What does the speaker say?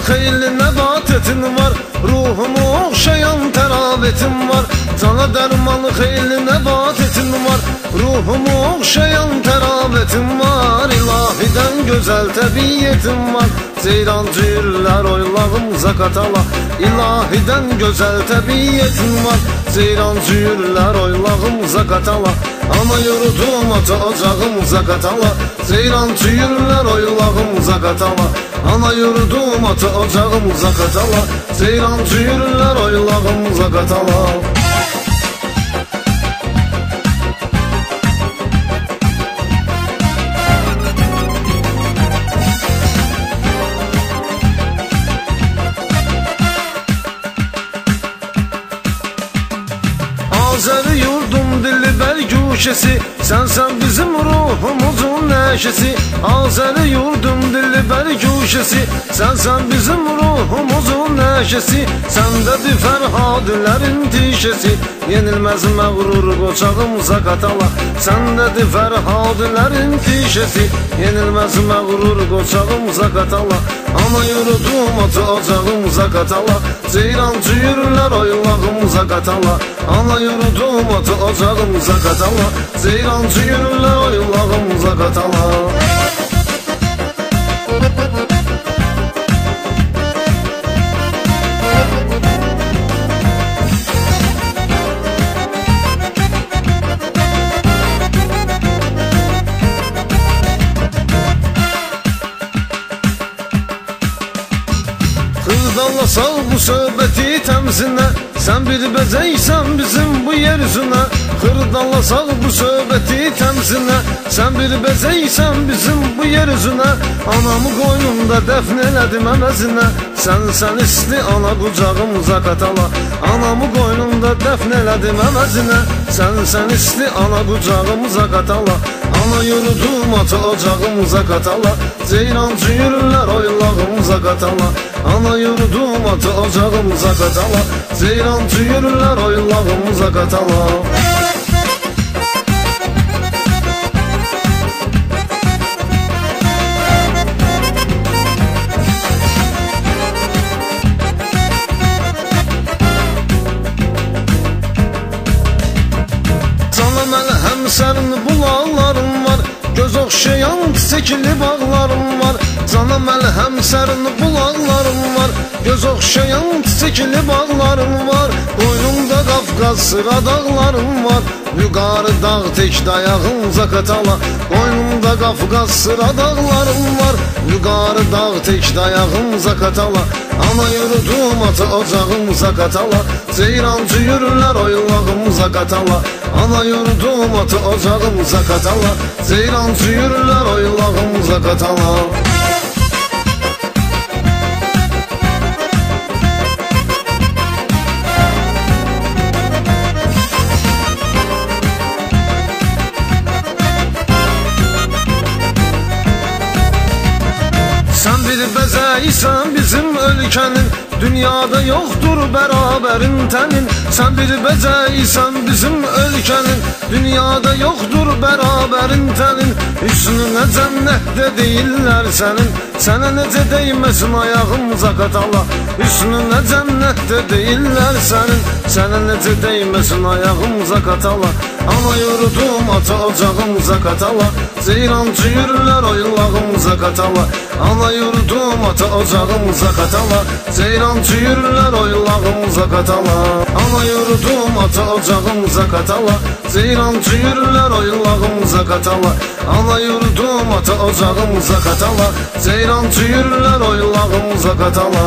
xeyli nəbatetin var, ruhumu oxşayan təravetin var. Cana dərmanı xeyli nəbatetin var, ruhumu oxşayan təravetin var. İlahidən gözəl təbiyyətin var, ceyrancı yürürlər oylağımıza qatala. İlahidən gözəl təbiyyətin var, ceyrancı yürürlər oylağımıza qatala. Ana yurdum ata ocağımıza qatala, ceyrancı yürürlər oylağımıza qatala. Ana yurdum ata ocağımıza qatala, ceyrancı yürürlər oylağımıza qatala. Azəri yurdum dili bəlgüşəsi, sənsən bizim ruhumuzun nəşəsi. Azəri yurdum dili bəlgüşəsi, sənsən bizim ruhumuzun nəşəsi. Səndədir fərhadilərin tişəsi, yenilməz məğrur qoçağımıza qatala. Səndədir fərhadilərin tişəsi, yenilməz məğrur qoçağımıza qatala. Ana yurdum ata ocağımıza qatala, ceyrancı yürürlər oylağımıza qatala. Ana yurdum ata ocağımıza qatala, ceyrancı yürürlər oylağımıza qatala. Xırdalla sal bu söhbəti təmzinə, sən bir bəzəysən bizim bu yer üzünə. Xırdalla sal bu söhbəti təmzinə, sən bir bəzəysən bizim bu yer üzünə. Anamı qoynunda dəfn elədim əməzinə, sən isti ana qucağımıza qatala. Anamı qoynunda dəfn elədim əməzinə, sən isti ana qucağımıza qatala. Ana yurdum ata ocağımıza qatala, ceyrancı yürürlər oylağımıza qatala. Ana yurdum ata ocağımıza qatala, ceyrancı yürürlər oylağımıza qatala. Sana məlhəm sərin bulaqlarım var, göz oxşayan çiçəkli bağlarım var. Cana məlhəm sərin bulaqlarım var, göz oxşayan çiçəkli bağlarım var. Qoynumda Qafqaz sıra dağlarım var, yuqarı dağ tək dayağımıza qatala. Qoynumda Qafqaz sıra dağlarım var, yuqarı dağ tək dayağımıza qatala. Ana yurdum ata ocağımıza qatala, ceyrancı yürürlər oylağımıza qatala. Ana yurdum ata ocağımıza qatala, ceyrancı yürürlər oylağımıza qatala. Sən bir bəzəysən bizim ölkənin, dünyada yoxdur bərabərin tənin. Sən bir bəzəysən bizim ölkənin, dünyada yoxdur bərabərin tənin. Üstünə cənnətdə deyirlər sənin, sənə necə deyməsin ayağımıza qatala. Üstünə cənnətdə deyirlər sənin, sənə necə deyməsin ayağımıza qatala. Ana yurdum ata ocağımıza qatala, ceyrancı yürürlər oylağımıza qatala. Ana yurdum ata ocağımıza qatala, ceyrancı yürürlər oylağımıza qatala. Ana yurdum ata ocağımıza qatala, ceyrancı yürürlər oylağımıza qatala. Ana yurdum ata ocağımıza qatala, ceyrancı yürürlər oylağımıza qatala.